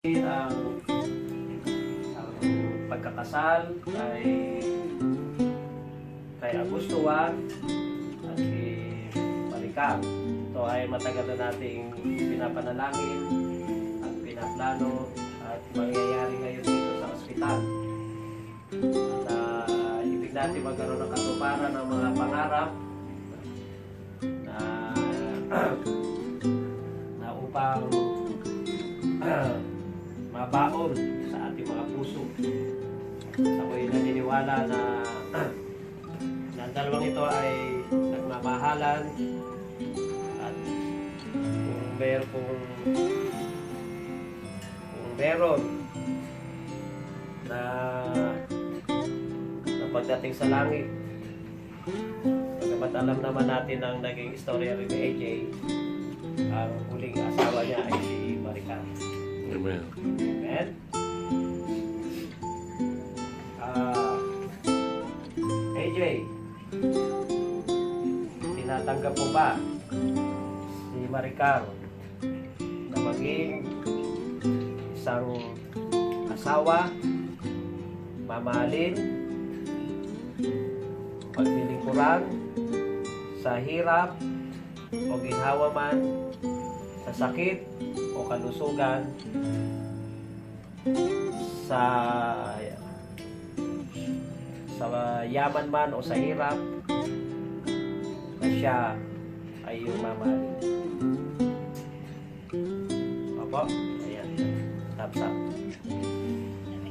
Ang pagkakasal ay kay Augusto Juan at si Maricar. Ito ay matagal na nating pinapanalangin at pinaplano at mangyayari ngayon dito sa ospital. At ibig natin magkaroon ng katuparan ng mga pangarap na upang mabaon sa ating mga puso. Ako'y naniniwala na ang dalawang ito ay nagmamahalan at kung meron na pagdating sa langit, pagkamat alam naman natin ang naging istorya ni AJ, ang huling asawa niya ay si Maricar. Amen. Amen. AJ, tinatanggap mo ba si Maricar na maging isang asawa, mamahalin, paglilingkuran sa hirap o ginhawa man, sa sakit o kalusugan, sa yaman man o sa hirap, na siya ay iyong mamahalin? Opo? Ayan. Thumbs up.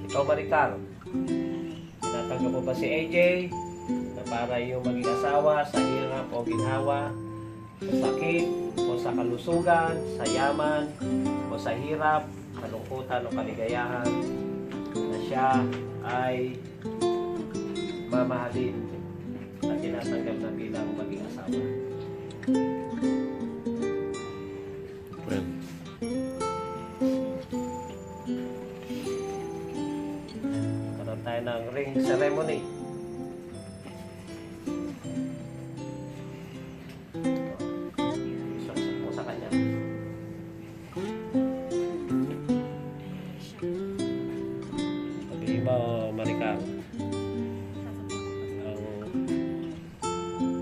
Ikaw, Maricar, tinatanggap mo ba si AJ na para iyong maging asawa sa hirap o ginhawa, sa sakit o sa kalusugan, sa yaman o sa hirap, kalungkutan o kaligayahan, na siya ay mamahalin at tinatanggap na bilang maging asawa? Amen. Karoon tayo ng ring ceremony. Isok mo sa kanya. Sabihin mo, Maricar,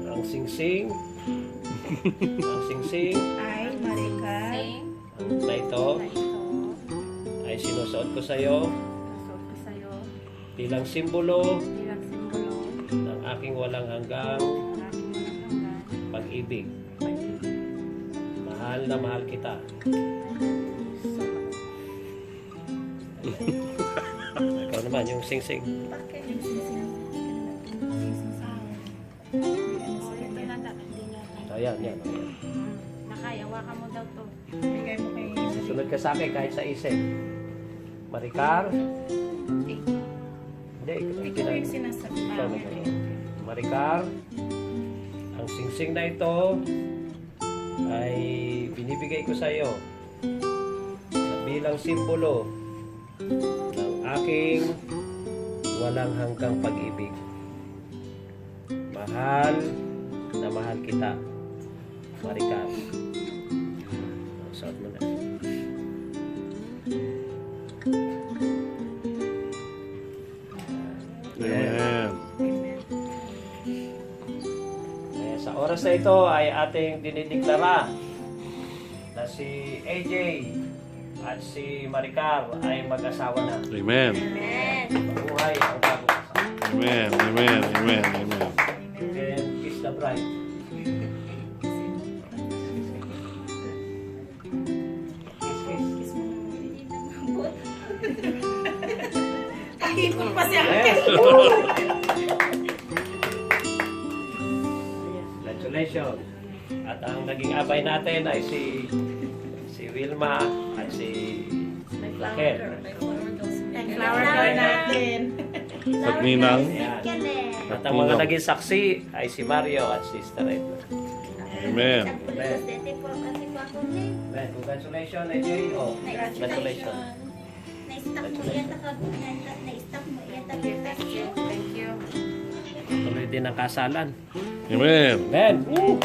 ang singsing Ay, Maricar, na ito ay sinusuot ko sa iyo nasuot ko sa'yo bilang simbolo bilang simbolo ng aking walang hanggang ng aking walang hanggan pag-ibig. pag-ibig. Mahal na mahal kita. Ikaw naman, yung sing-sing. Bakit yung singsing sa akin? Oh, ito na hindi na. Ayan, yan. Nakayawa ka mo daw to. Bigay mo kay Sunod ka sa akin kahit sa isip. Maricar. Hindi, ikaw yung sinasabi Ikaw namin. naman. Maricar, ang singsing na ito ay binibigay ko sa iyo bilang simbolo ng aking walang hanggang pag-ibig. Mahal na mahal kita, Maricar. Suot mo na. Amen. Sa oras na ito ay ating dinideklara na si AJ at si Maricar ay mag-asawa na. Amen. Buhay ang bagong asawa. Amen. Amen. Amen. Amen. And kiss the bride. Kiss, kiss. Kiss mo naman. Tahimik pa siya. Yes. Congratulations. At ang naging abay natin ay si Wilma at si Raquel. Ang flower girl natin. At Ninang. Ayan. At ang mga naging saksi ay si Mario at si Sister Edna. Amen. Amen. Amen. Congratulations, AJ. Oh, congratulations. Thank you. Tuloy din ang kasalan. Amen. Amen. Woo!